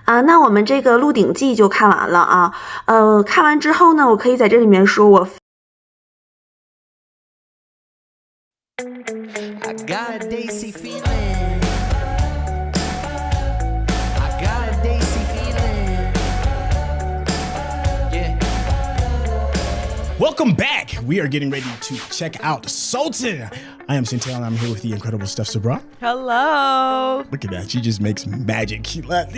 那我们这个《鹿鼎记》就看完了啊。看完之后呢，我可以在这里面说我。I got a daisy feeling. I got a daisy feeling. Yeah. Welcome back. We are getting ready to check out Sultan. I am Chantel and I'm here with the incredible Steph Sabra. Hello. Look at that. She just makes magic.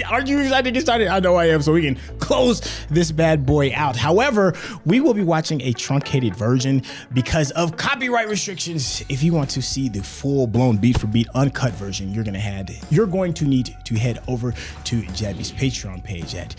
Are you excited to get started? I know I am, so we can close this bad boy out. However, we will be watching a truncated version because of copyright restrictions. If you want to see the full-blown beat-for-beat uncut version, you're going to need to head over to Jabby's Patreon page at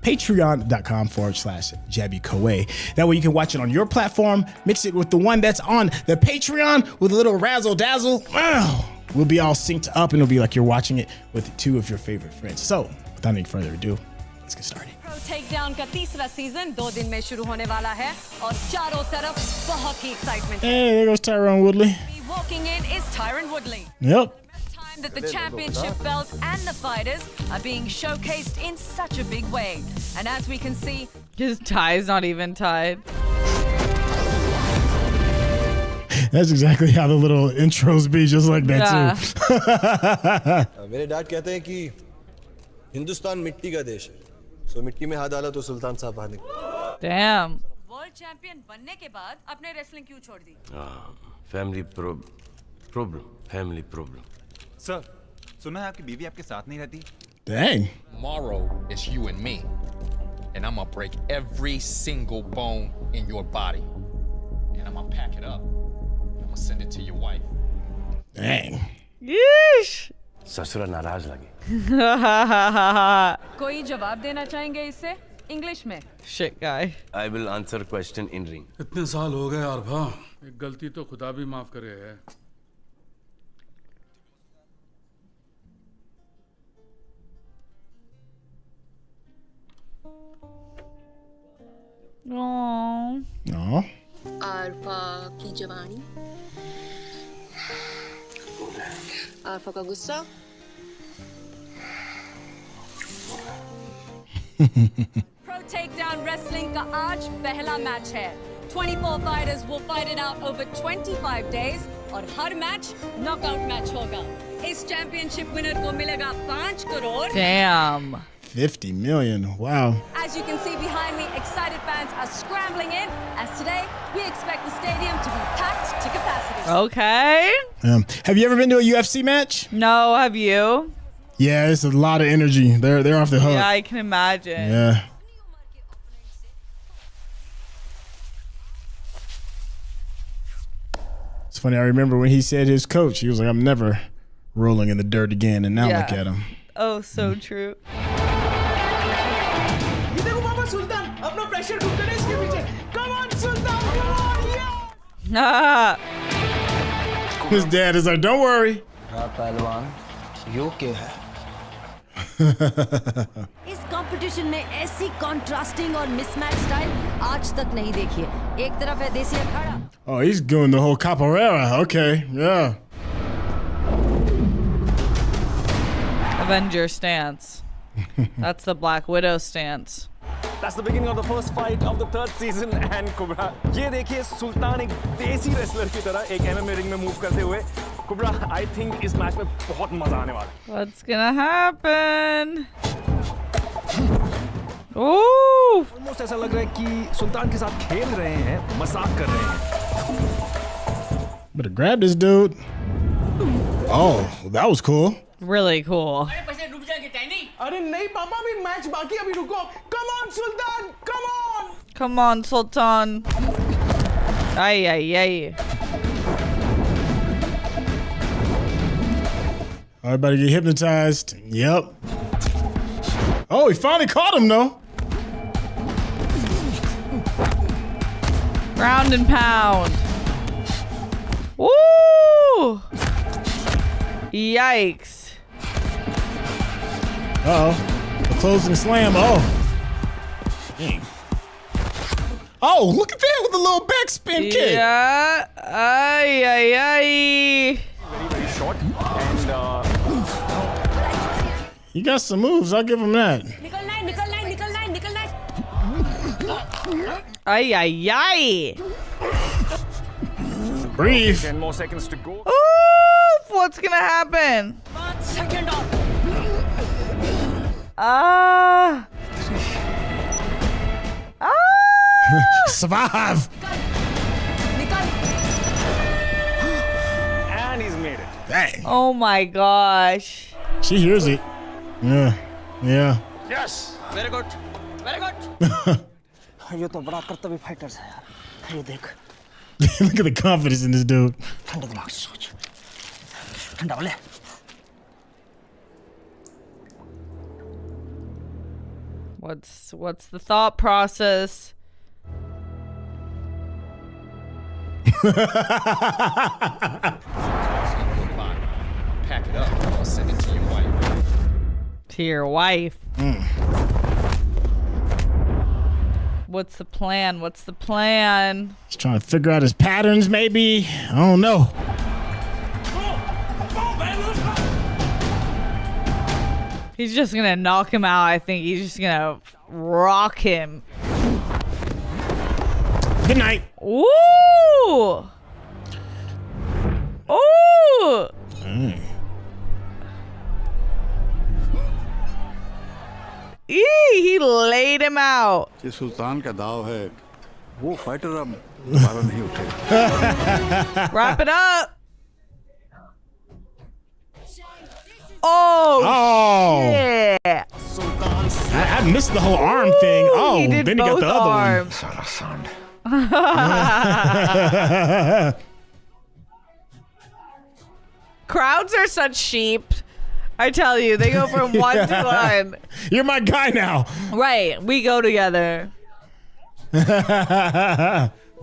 patreon.com/JabbyKoe. That way you can watch it on your platform, mix it with the one that's on the Patreon with a little razzle dazzle. Wow. We'll be all synced up and it'll be like you're watching it with two of your favorite friends. So without any further ado, let's get started. Takedown का तीसरा season 2 दिन में शुरू होने वाला है और चारों तरफ बहुत ही excitement. Hey, there goes Tyron Woodley. Walking in is Tyron Woodley. Yep. Time that the championship belt and the fighters are being showcased in such a big way. And as we can see, His tie's not even tied. That's exactly how the little intros be, just like that too. मेरे dad कहते हैं कि हिंदुस्तान मिट्टी का देश है, सो मिट्टी में हाथ डाला तो सुल्तान साहब बाहर निकले। Damn. वर्ल्ड चैंपियन बनने के बाद अपने रेसलिंग क्यों छोड़ दी? Family problem. सर, सुना है आपकी बीवी आपके साथ नहीं रहती? Dang. Tomorrow it's you and me. And I'm gonna break every single bone in your body. And I'm gonna pack it up. I'm gonna send it to your wife. Dang. Yeesh. ससुरा नाराज लगे। कोई जवाब देना चाहेंगे इससे English में? Shit guy. I will answer question in ring. इतने साल हो गए आरफा, एक गलती तो खुदा भी माफ करे है। Aww. No. आरफा की जवानी, आरफा का गुस्सा, Pro Takedown Wrestling का आज पहला मैच है। 24 fighters will fight it out over 25 days और हर मैच नॉकआउट मैच होगा। इस चैंपियनशिप विनर को मिलेगा 5 crore. Damn. 50 million. Wow. As you can see behind me, excited fans are scrambling in as today we expect the stadium to be packed to capacity. Okay. Have you ever been to a UFC match? No, have you? Yeah, it's a lot of energy. They're off the hook. Yeah, I can imagine. Yeah. It's funny. I remember when he said his coach, he was like, "I'm never rolling in the dirt again." And now look at him. Oh, so true. His dad is like, "Don't worry." पहलवान, यो क्या है? इस competition में ऐसी contrasting और mismatch style आज तक नहीं देखी है। एक तरफ है देसी अखाड़ा। Oh, he's doing the whole capoeira. Okay, yeah. Avenger stance. That's the Black Widow stance. That's the beginning of the first fight of the third season and Kubra. ये देखिए सुल्तान एक देसी रेसलर की तरह एक MMA रिंग में move करते हुए। Kubra, I think इस मैच में बहुत मजा आने वाला है। What's gonna happen? Ooh! Almost ऐसा लग रहा है कि सुल्तान के साथ खेल रहे हैं, मजाक कर रहे हैं। Better grab this dude. Oh, that was cool. Really cool. अरे नहीं पापा, अभी मैच बाकी, अभी रुको। Come on Sultan, come on. Come on, Sultan. Ay, ay, ay. Everybody get hypnotized. Yep. Oh, he finally caught him though. Ground and pound. Woo! Yikes. Uh-oh. The closing slam. Oh. Dang. Oh, look at that with the little backspin kick. Yeah. Ay, ay, ay. Very, very short and He got some moves. I'll give him that. निकलना है, निकलना है, निकलना है, निकलना है. Ay, ay, ay. Breathe. 10 more seconds to go. Ooh, what's gonna happen? 5 second और. Ah. Survive. निकल. And he's made it. Dang. Oh my gosh. She hears it. Yeah. Yeah. Yes. Very good. Very good. ये तो बड़ा कर्तव्य fighters है यार. ये देख. Look at the confidence in this dude. ठंडे दिमाग से सोच. ठंडा वाले. What's the thought process? Pack it up. I'll send it to your wife. To your wife. What's the plan? What's the plan? He's trying to figure out his patterns, maybe. I don't know. He's just gonna knock him out. I think he's just gonna rock him. Good night. Ooh! Ooh! He laid him out. ये सुल्तान का दाव है वो fighter अब दोबारा नहीं उठेगा. Wrap it up. Oh, Oh. shit. I missed the whole arm thing. Oh, He did then he got both the other arms. Crowds are such sheep. I tell you, they go from 1 to 1. You're my guy now. Right, we go together.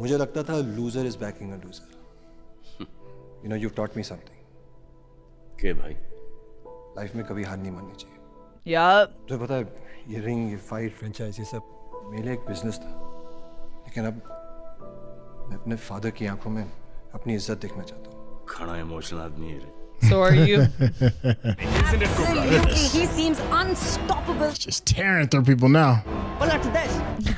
मुझे लगता था loser is backing a loser. You know, you've taught me something. के भाई life में कभी हार नहीं माननी चाहिए. Yup. तुझे पता है ये रिंग, ये फाइट, फ्रेंचाइज, ये सब मेरे लिए एक बिजनेस था. लेकिन अब मैं अपने फादर की आंखों में अपनी इज्जत देखना चाहता हूँ. खाना इमोशनल आदमी है रे. So are you? Absolutely, he seems unstoppable. Just tearing through people now. पलट दे.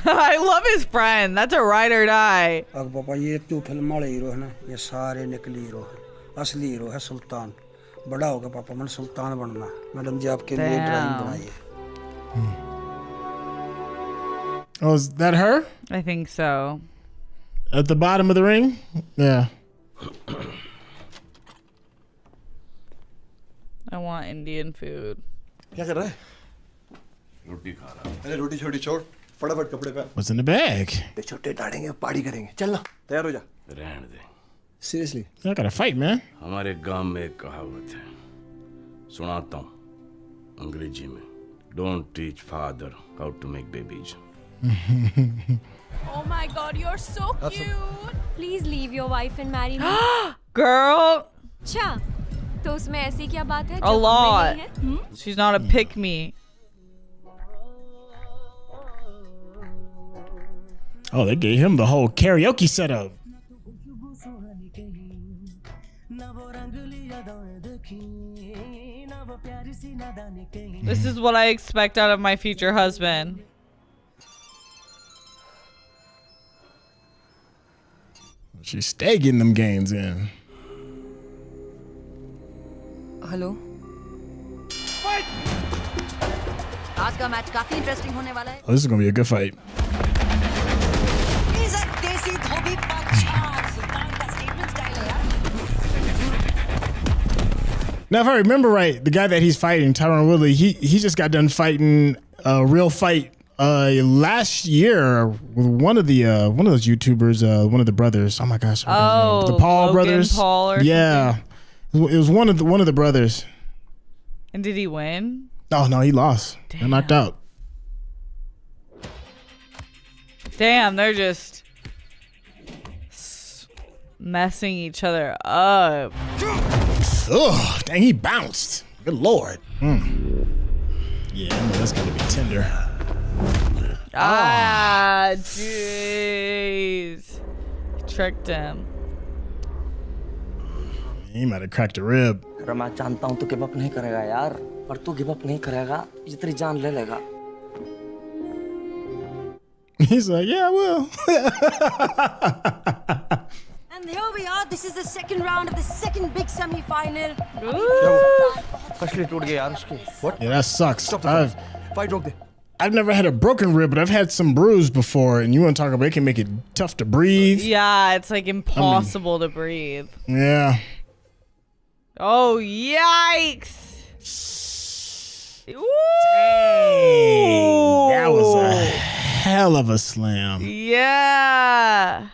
I love his friend. That's a ride or die. अब पापा ये तू फिल्म वाले हीरो है ना ये सारे नकली हीरो है. असली हीरो है सुल्तान. बड़ा होगा पापा मैंने सुल्तान बनना. मैडम जी आपके लिए ड्राइंग बनाई है. Oh, is that her? I think so. At the bottom of the ring? Yeah. I want Indian food. क्या कर रहा है? रोटी खा रहा. अरे रोटी छोटी छोड़. फटाफट कपड़े पहन. What's in the bag? छोटे डालेंगे पार्टी करेंगे. चल ना तैयार हो जा. रहने दे. Seriously. I gotta fight, man. हमारे गांव में एक कहावत है. सुनाता हूँ अंग्रेजी में. Don't teach father how to make babies. Oh my god, you're so cute. Please leave your wife and marry me. Girl, अच्छा, तो उसमें ऐसी क्या बात है? a lot. Hmm? She's not a pick me. Oh, they gave him the whole karaoke setup. This is what I expect out of my future husband. She stay getting them gains in. Hello. आज का match काफी interesting होने वाला है. Oh, this is gonna be a good fight. देसी धोबी पंच. सुल्तान का statement style है यार. Now, if I remember right, the guy that he's fighting, Tyron Woodley, he just got done fighting a real fight last year with one of those YouTubers, one of the brothers. Oh my gosh, what was his name? The Paul Logan brothers. Paul or yeah, it was one of the brothers. And did he win? Oh no, he lost. Got knocked out. Damn, they're just messing each other up. Ugh, dang, he bounced. Good lord. Yeah, I know that's gonna be tender. Ah, jeez. Tricked him. He might have cracked a rib. अगर मैं जानता हूँ तो give up नहीं करेगा यार. पर तू गिव अप नहीं करेगा, ये तेरी जान ले लेगा। He's like, yeah, I will. And here we are. This is the second round of the second big semi-final. फसली टूट गई यार उसकी. What? Yeah, that sucks. Fight रोक दे. I've never had a broken rib, but I've had some bruise before, and you want to talk about it can make it tough to breathe. Yeah, it's like impossible to breathe. Yeah. Oh, yikes. Ooh. Dang, that was a hell of a slam. Yeah.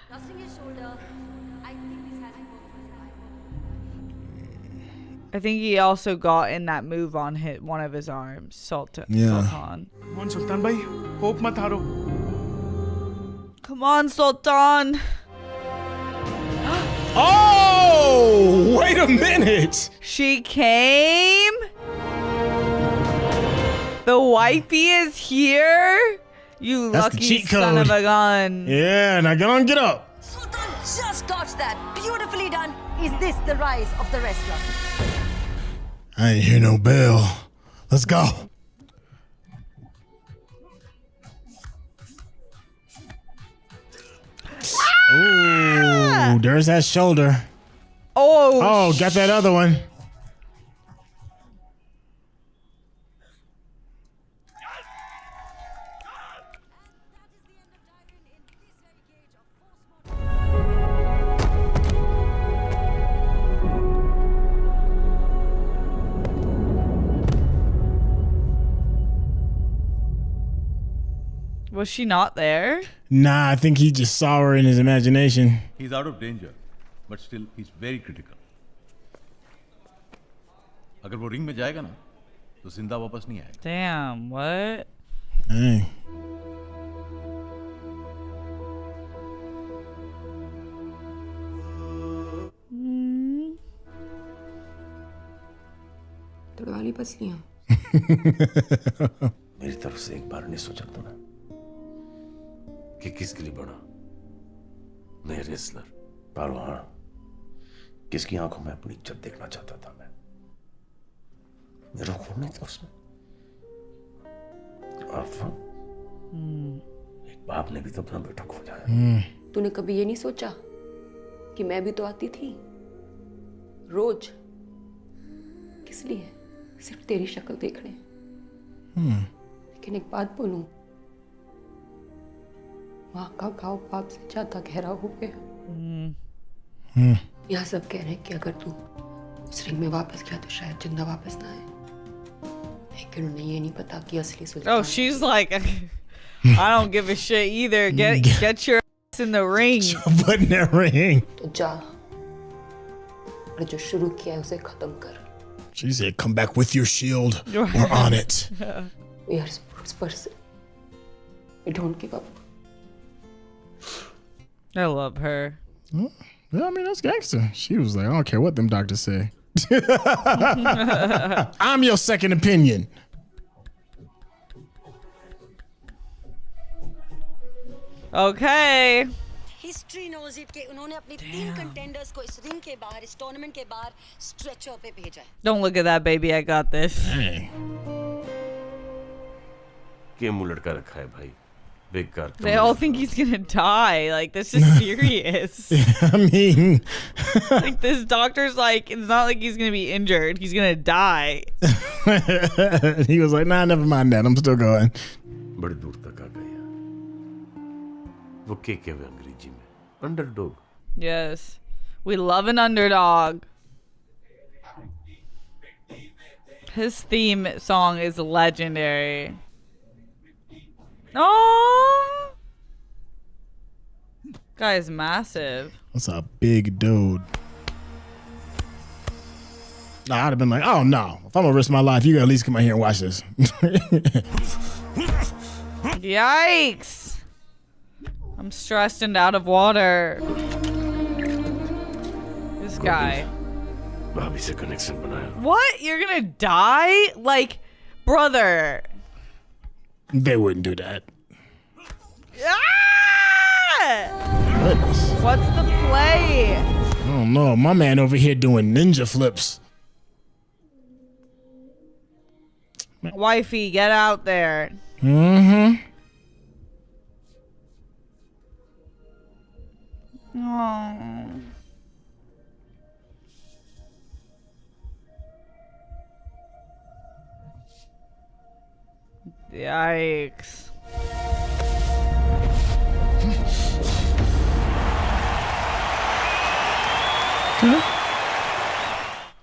I think he also got in that move on one of his arms, Sultan. Yeah. Sultan. Come on, Sultan bhai. Hope mat haro. Come on, Sultan. Oh, wait a minute. She came. The wifey is here. You That's the lucky cheat son of code. a gun. Yeah, now get on, get up. Sultan just dodged that. Beautifully done. Is this the rise of the wrestler? I ain't hear no bell. Let's go. Ooh, there's that shoulder. Oh, got that other one. Was she not there? Nah, I think he just saw her in his imagination. He's out of danger, but still he's very critical. अगर वो ring में जाएगा ना, तो जिंदा वापस नहीं आएगा. Damn, what? Dang. तड़वाली पसलियां. मेरी तरफ से एक बार नहीं सोचा था ना कि किसके लिए बना नए रेसलर पहलवान किसकी आंखों में अपनी इज्जत देखना चाहता था मैं. मेरा खून नहीं था उसमें. एक बाप ने भी तो अपना बेटा खोया है. तूने कभी ये नहीं सोचा कि मैं भी तो आती थी रोज, किस लिए? सिर्फ तेरी शक्ल देखने. लेकिन एक बात बोलूं, माँ का घाव बाप से ज्यादा गहरा हो गया. यहाँ सब कह रहे हैं कि अगर तू उस रिंग में वापस गया तो शायद जिंदा वापस ना आए, लेकिन उन्हें ये नहीं पता कि असली सुल्तान. Oh, she's like, I don't give a shit either. Get your ass in the ring. Put in that ring. तो जा और जो शुरू किया है उसे खत्म कर. She said, come back with your shield. We're on it. We are sports person. We don't give up. I love her. Yeah, I mean, that's gangster. She was like, I don't care what them doctors say. I'm your second opinion. Okay. History knows it कि उन्होंने अपने 3 contenders को इस ring के बाहर, इस tournament के बाहर स्ट्रेचर पे भेजा है. Don't look at that, baby. I got this. के मुंह लटका रखा है भाई. बेकार. They all think he's gonna die. Like, this is serious. I mean, like, this doctor's like, it's not like he's gonna be injured. He's gonna die. he was like, nah, never mind that. I'm still going. बड़ी दूर तक आ गया. वो के हुए अंग्रेजी में underdog. Yes. We love an underdog. His theme song is legendary. Oh, guy is massive. That's a big dude. Nah, I'd have been like, oh no. If I'm gonna risk my life, you gotta at least come out here and watch this. Yikes. I'm stressed and out of water. This guy. भाभी से connection बनाया. What? You're gonna die? Like, brother. They wouldn't do that. Ah! Goodness. What's the play? I don't know. My man over here doing ninja flips. Wifey, get out there. Mm-hmm. Oh. Yikes.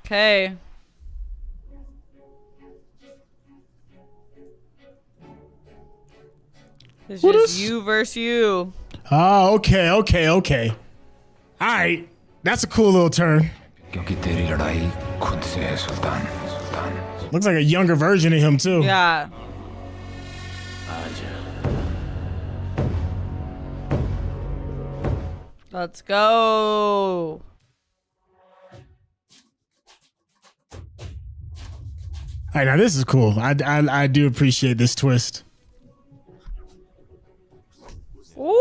Okay. It's just you versus you. Oh, okay. All right. That's a cool little turn. क्योंकि तेरी लड़ाई खुद से है सुल्तान सुल्तान Looks like a younger version of him too. Yeah. Let's go. All right, now this is cool. I do appreciate this twist. Woo!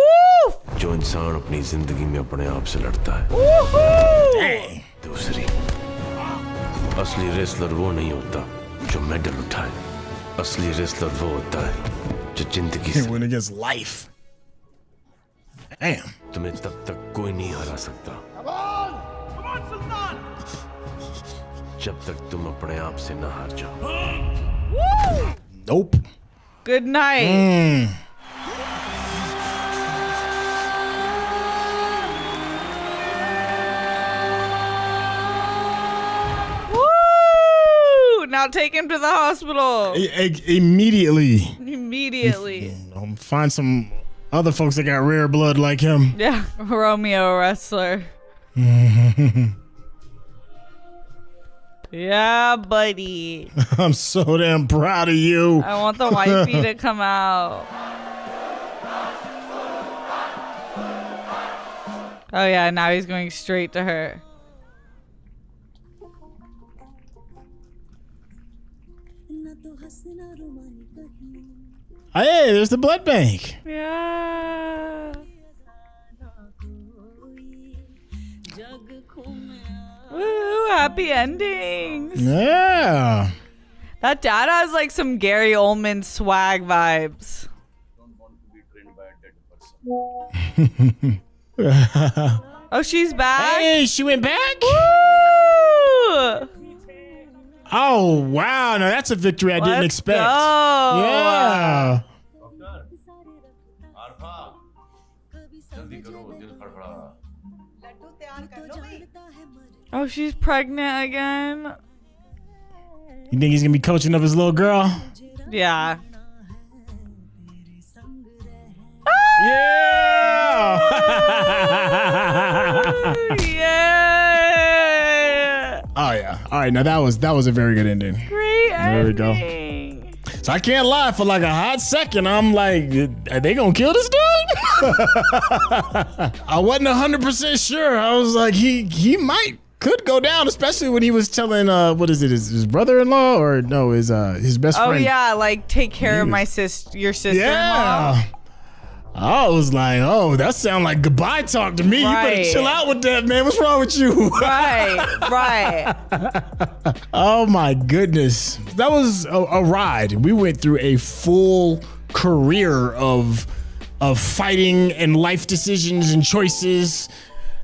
जो इंसान अपनी जिंदगी में अपने आप से लड़ता है दूसरी असली रेसलर वो नहीं होता जो मेडल उठाए असली रेसलर वो होता है जो जिंदगी से win against life. Damn. तुम्हें तब तक कोई नहीं हरा सकता जब तक तुम अपने आप से ना हार जाओ Nope. Good night. Woo! Now take him to the hospital. Immediately. Immediately. Find some other folks that got rare blood like him. Yeah, Romeo wrestler. Yeah, buddy. I'm so damn proud of you. I want the wifey to come out. Oh yeah, now he's going straight to her. Hey, there's the blood bank. Yeah. Woo, happy endings. Yeah. That dad has like some Gary Oldman swag vibes. Oh, she's back? Hey, she went back? Woo! Oh, wow. Now that's a victory I didn't expect. Go. Yeah. Oh, she's pregnant again. You think he's going to be coaching up his little girl? Yeah. Yeah. Yeah. Oh, yeah. All right. Now that was a very good ending. Great There we go. So I can't lie, for like a hot second, I'm like, are they gonna kill this dude? I wasn't 100% sure. I was like, he could go down, especially when he was telling what is it, his brother-in-law or no, his best friend. Oh yeah, like take care of my your sister-in-law. Yeah. I was like, oh, that sound like goodbye talk to me. Right. You better chill out with that, man. What's wrong with you? Right. Oh my goodness. That was a ride. We went through a full career of fighting and life decisions and choices.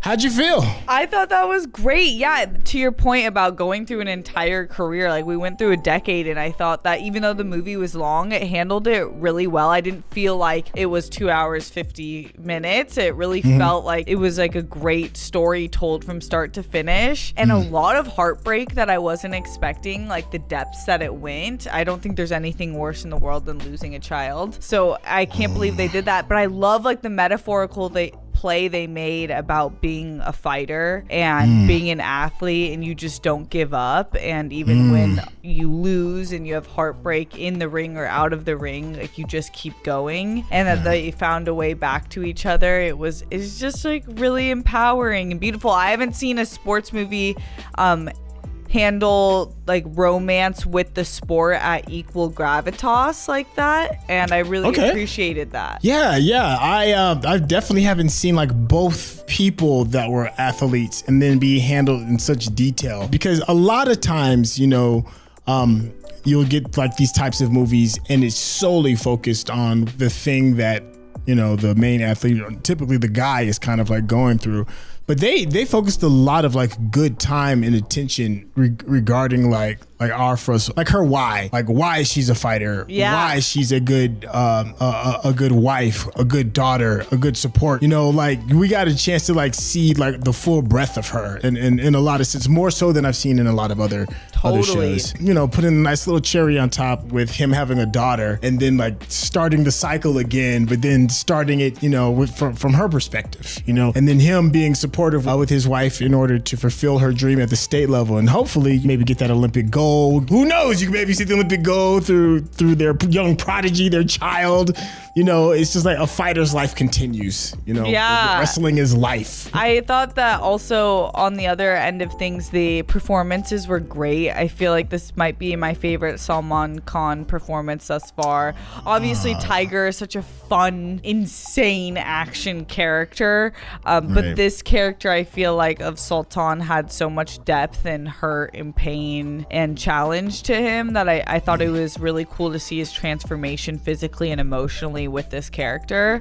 How'd you feel? I thought that was great. Yeah, to your point about going through an entire career, like we went through a decade, and I thought that even though the movie was long, it handled it really well. I didn't feel like it was 2 hours, 50 minutes. It really felt like it was like a great story told from start to finish, and a lot of heartbreak that I wasn't expecting, like the depths that it went. I don't think there's anything worse in the world than losing a child. So I can't believe they did that, but I love like the metaphorical play they made about being a fighter and being an athlete, and you just don't give up, and even when you lose and you have heartbreak in the ring or out of the ring, like you just keep going, and that they found a way back to each other. It's just like really empowering and beautiful. I haven't seen a sports movie handle like romance with the sport at equal gravitas like that, and I really appreciated that. Yeah. I definitely haven't seen like both people that were athletes and then be handled in such detail, because a lot of times, you'll get like these types of movies and it's solely focused on the thing that, you know, the main athlete, typically the guy, is kind of like going through. But they focused a lot of like good time and attention regarding like our first, like her why she's a fighter, why she's a good wife, a good daughter, a good support. You know, like we got a chance to like see like the full breadth of her, and in a lot of sense, more so than I've seen in a lot of other shows. You know, putting a nice little cherry on top with him having a daughter, and then like starting the cycle again, but then starting it, you know, from her perspective, you know, and then him being supportive with his wife in order to fulfill her dream at the state level, and hopefully maybe get that Olympic gold. Who knows? You can maybe see the Olympic gold through their young prodigy, their child. You know, it's just like a fighter's life continues. You know, wrestling is life. I thought that also on the other end of things, the performances were great. I feel like this might be my favorite Salman Khan performance thus far. Obviously, Tiger is such a fun, insane action character, but this character, I feel like, of Sultan had so much depth and hurt and pain and challenge to him that I thought it was really cool to see his transformation physically and emotionally with this character.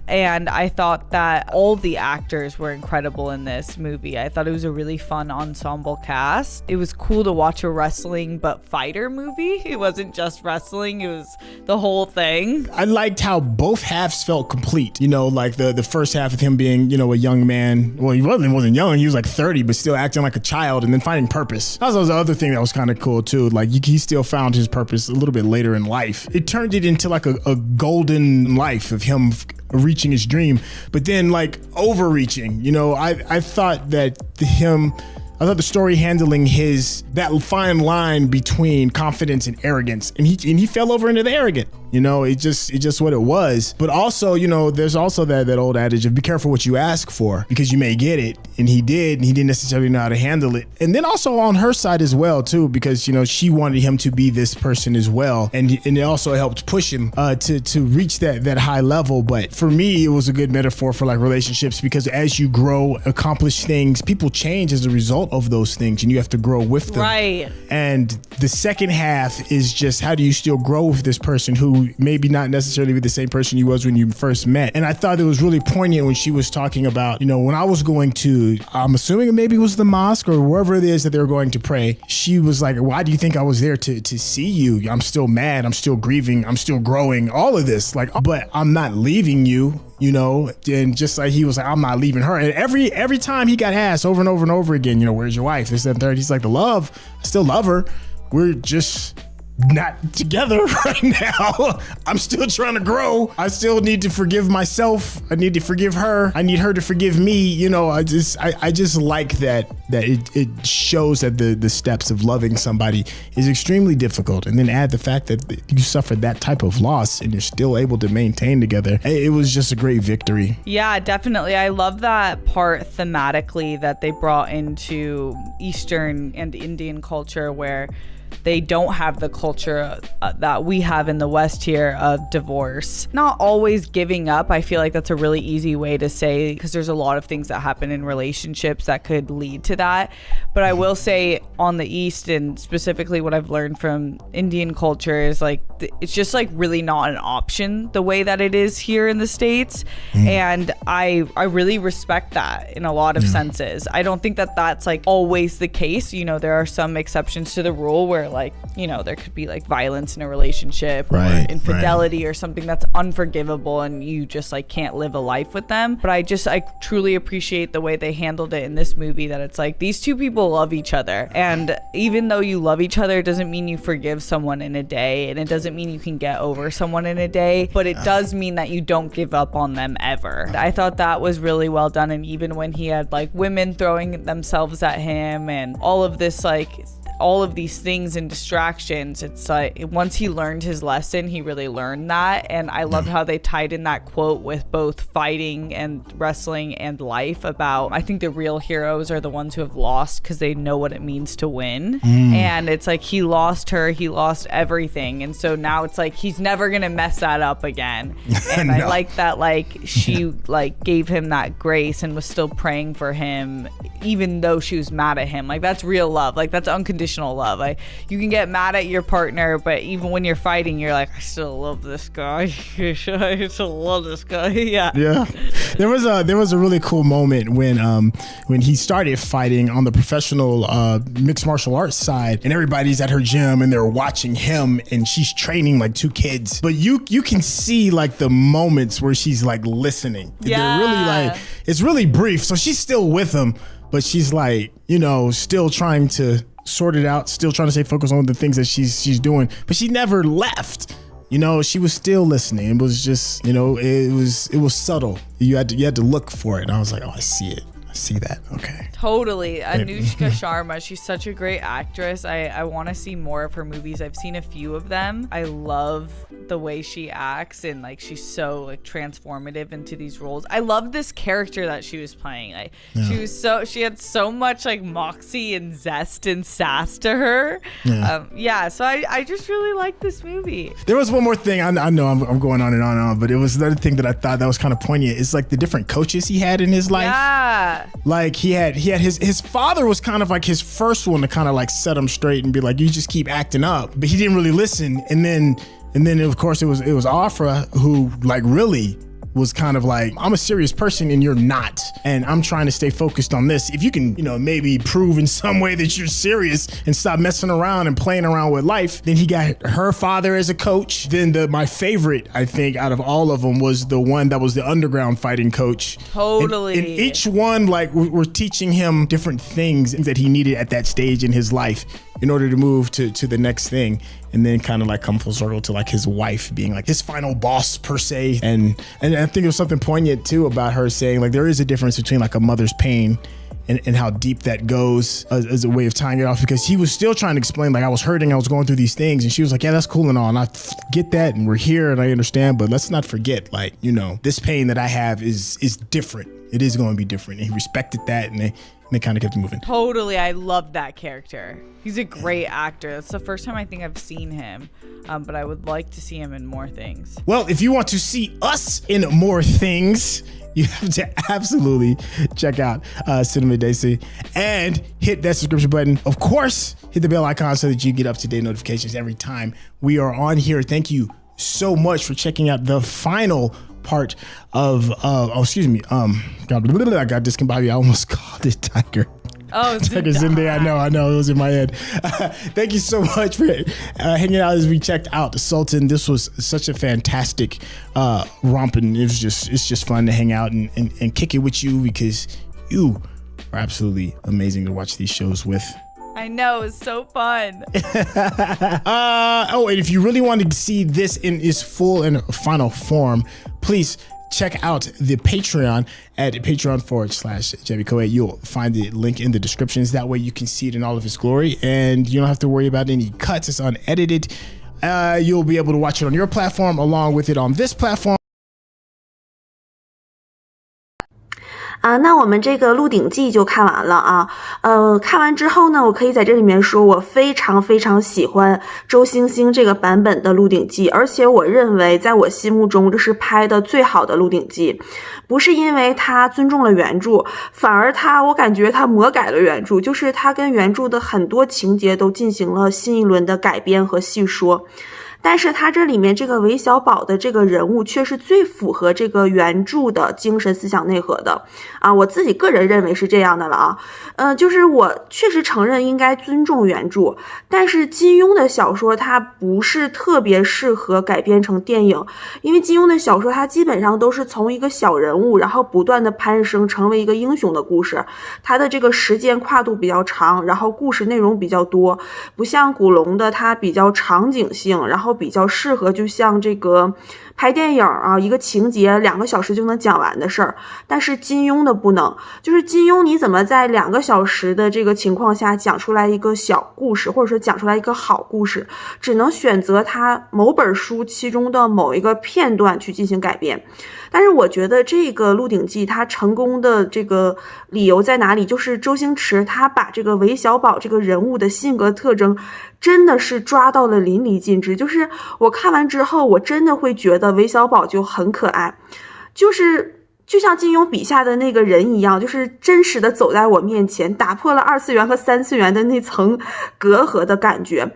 And I thought that all the actors were incredible in this movie. I thought it was a really fun ensemble cast. It was cool to watch a wrestling but fighter movie. It wasn't just wrestling, it was the whole thing. I liked how both halves felt complete. You know, like the first half of him being, you know, a young man. Well, he wasn't young, he was like 30, but still acting like a child, and then finding purpose. That was the other thing that was kind of cool too. Like he still found his purpose a little bit later in life. It turned it into like a golden life of him reaching his dream, but then like overreaching. You know, I thought that the story handling that fine line between confidence and arrogance, and he fell over into the arrogant. You know, it's just what it was. But also, you know, there's also that old adage of be careful what you ask for, because you may get it. And he did, and he didn't necessarily know how to handle it. And then also on her side as well too, because, you know, she wanted him to be this person as well, and it also helped push him to reach that high level. But for me, it was a good metaphor for like relationships, because as you grow, accomplish things, people change as a result of those things, and you have to grow with them. Right. And the second half is just, how do you still grow with this person who maybe not necessarily be the same person you was when you first met? And I thought it was really poignant when she was talking about, you know, when I was going to, I'm assuming it maybe was the mosque or wherever it is that they were going to pray, she was like, why do you think I was there to see you? I'm still mad, I'm still grieving, I'm still growing, all of this, like, but I'm not leaving you. You know, and just like he was like, I'm not leaving her. And every time he got asked over and over and over again, you know, where's your wife? This, that, and third. He's like, I still love her. We're just not together right now. I'm still trying to grow. I still need to forgive myself. I need to forgive her. I need her to forgive me. You know, I just like that it shows that the steps of loving somebody is extremely difficult. And then add the fact that you suffered that type of loss and you're still able to maintain together. It was just a great victory. Yeah, definitely. I love that part thematically that they brought into Eastern and Indian culture, where they don't have the culture that we have in the West here of divorce. Not always giving up. I feel like that's a really easy way to say, because there's a lot of things that happen in relationships that could lead to that. But I will say on the East, and specifically what I've learned from Indian culture, is like it's just like really not an option the way that it is here in the States. And I really respect that in a lot of senses. I don't think that that's like always the case. You know, there are some exceptions to the rule where, like, you know, there could be like violence in a relationship or infidelity or something that's unforgivable and you just like can't live a life with them. But I truly appreciate the way they handled it in this movie, that it's like these two people love each other, and even though you love each other, it doesn't mean you forgive someone in a day, and it doesn't mean you can get over someone in a day, but it does mean that you don't give up on them ever. I thought that was really well done. And even when he had like women throwing themselves at him and all of this, like all of these things and distractions, it's like once he learned his lesson, he really learned that. And I loved how they tied in that quote with both fighting and wrestling and life, about I think the real heroes are the ones who have lost because they know what it means to win. And it's like he lost her, he lost everything, and so now it's like he's never gonna mess that up again. And I like that, like she like gave him that grace and was still praying for him even though she was mad at him. Like, that's real love. Like, that's unconditional love. Like, you can get mad at your partner, but even when you're fighting, you're like, I still love this guy. I still love this guy. Yeah. There was a really cool moment when he started fighting on the professional mixed martial arts side, and everybody's at her gym and they're watching him, and she's training like 2 kids, but you can see like the moments where she's like listening. They're really like, it's really brief, so she's still with him, but she's like, you know, still trying to sort it out, still trying to stay focused on the things that she's doing, but she never left. You know, she was still listening. It was just, you know, it was subtle. You had to look for it. And I was like, oh, I see it. I see that. Okay. Totally. Anushka Sharma, she's such a great actress. I want to see more of her movies. I've seen a few of them. I love the way she acts, and like she's so like transformative into these roles. I love this character that she was playing. Like she had so much like moxie and zest and sass to her. So I just really like this movie. There was one more thing. I know I'm going on and on, but it was another thing that I thought that was kind of poignant. It's like the different coaches he had in his life. Yeah. Like he had his father was kind of like his first one to kind of like set him straight and be like, you just keep acting up, but he didn't really listen. And then of course it was Afra who like really was kind of like, I'm a serious person and you're not, and I'm trying to stay focused on this. If you can, you know, maybe prove in some way that you're serious and stop messing around and playing around with life. Then he got her father as a coach. Then my favorite, I think, out of all of them was the one that was the underground fighting coach. Totally. And each one, like, we're teaching him different things that he needed at that stage in his life in order to move to the next thing, and then kind of like come full circle to like his wife being like his final boss per se. And I think there's something poignant too about her saying like there is a difference between like a mother's pain and how deep that goes as a way of tying it off, because he was still trying to explain like I was hurting, I was going through these things, and she was like, yeah, that's cool and all, and I get that, and we're here and I understand, but let's not forget, like, you know, this pain that I have is different. It is going to be different. And he respected that, and they kind of kept moving. Totally. I love that character. He's a great actor. That's the first time I think I've seen him, but I would like to see him in more things. Well, if you want to see us in more things, you have to absolutely check out Cinema Daisy and hit that subscription button. Of course, hit the bell icon so that you get up-to-date notifications every time we are on here. Thank you so much for checking out the final part of I got discombobulated. I almost called it Tiger. Oh, Zendaya. I know, it was in my head. Thank you so much for hanging out as we checked out Sultan. This was such a fantastic romp, and it's just fun to hang out and kick it with you, because you are absolutely amazing to watch these shows with. I know, it's so fun. And if you really want to see this in its full and final form, please check out the Patreon at patreon.com/JaviCoe. You'll find the link in the descriptions. That way you can see it in all of its glory, and you don't have to worry about any cuts. It's unedited. You'll be able to watch it on your platform along with it on this platform. 那我们这个《鹿鼎记》就看完了啊。看完之后呢，我可以在这里面说，我非常非常喜欢周星星这个版本的《鹿鼎记》，而且我认为在我心目中这是拍的最好的《鹿鼎记》，不是因为他尊重了原著，反而我感觉他魔改了原著，就是他跟原著的很多情节都进行了新一轮的改编和细说。但是他这里面这个韦小宝的这个人物却是最符合这个原著的精神思想内核的啊，我自己个人认为是这样的了啊。就是我确实承认应该尊重原著，但是金庸的小说它不是特别适合改编成电影，因为金庸的小说它基本上都是从一个小人物然后不断的攀升成为一个英雄的故事，它的这个时间跨度比较长，然后故事内容比较多，不像古龙的它比较场景性，然后比较适合就像这个拍电影啊，一个情节2个小时就能讲完的事儿。但是金庸的不能，就是金庸你怎么在2个小时的这个情况下讲出来一个小故事，或者说讲出来一个好故事，只能选择他某本书其中的某一个片段去进行改编。但是我觉得这个《鹿鼎记》它成功的这个理由在哪里，就是周星驰他把这个韦小宝这个人物的性格特征真的是抓到了淋漓尽致，就是我看完之后我真的会觉得韦小宝就很可爱，就是就像金庸笔下的那个人一样，就是真实的走在我面前，打破了2次元和3次元的那层隔阂的感觉。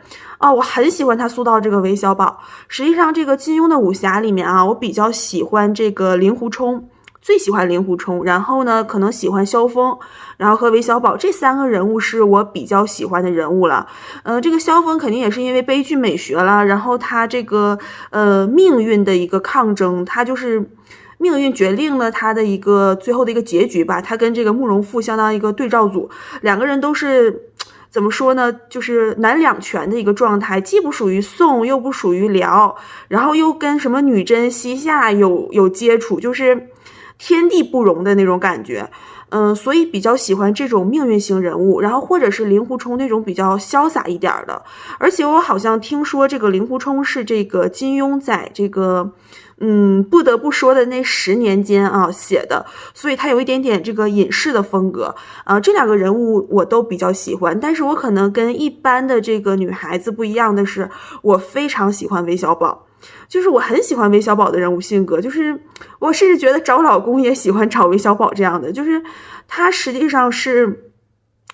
我很喜欢他塑造这个韦小宝。实际上，这个金庸的武侠里面啊，我比较喜欢这个令狐冲，最喜欢令狐冲，然后呢，可能喜欢萧峰，然后和韦小宝这3个人物是我比较喜欢的人物了。这个萧峰肯定也是因为悲剧美学了，然后他这个命运的一个抗争，他就是命运决定了他的一个最后的一个结局吧。他跟这个慕容复相当一个对照组，两个人都是怎么说呢，就是难两全的一个状态，既不属于宋，又不属于辽，然后又跟什么女真西夏有接触，就是天地不容的那种感觉。所以比较喜欢这种命运型人物，然后或者是令狐冲那种比较潇洒一点的。而且我好像听说这个令狐冲是这个金庸在这个不得不说的那10年间啊写的，所以他有一点点这个隐士的风格。这2个人物我都比较喜欢，但是我可能跟一般的这个女孩子不一样的是，我非常喜欢韦小宝。就是我很喜欢韦小宝的人物性格，就是我甚至觉得找老公也喜欢找韦小宝这样的，就是他实际上是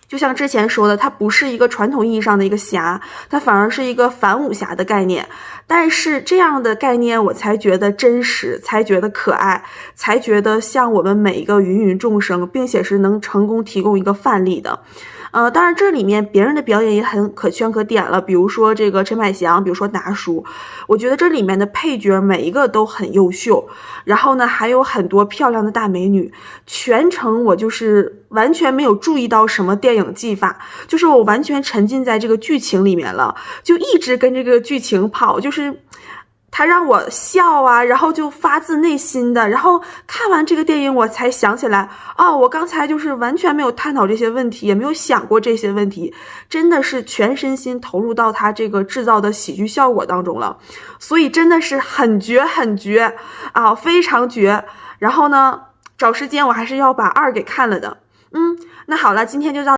就像之前说的，他不是一个传统意义上的一个侠，他反而是一个反武侠的概念。但是这样的概念我才觉得真实，才觉得可爱，才觉得像我们每一个芸芸众生，并且是能成功提供一个范例的。当然这里面别人的表演也很可圈可点了，比如说这个陈百祥，比如说达叔，我觉得这里面的配角每一个都很优秀，然后呢还有很多漂亮的大美女，全程我就是完全没有注意到什么电影技法，就是我完全沉浸在这个剧情里面了，就一直跟这个剧情跑，就是他让我笑啊，然后就发自内心的，然后看完这个电影我才想起来，我刚才就是完全没有探讨这些问题，也没有想过这些问题，真的是全身心投入到他这个制造的喜剧效果当中了，所以真的是很绝很绝啊，非常绝。然后呢，找时间我还是要把2给看了的。那好了，今天就到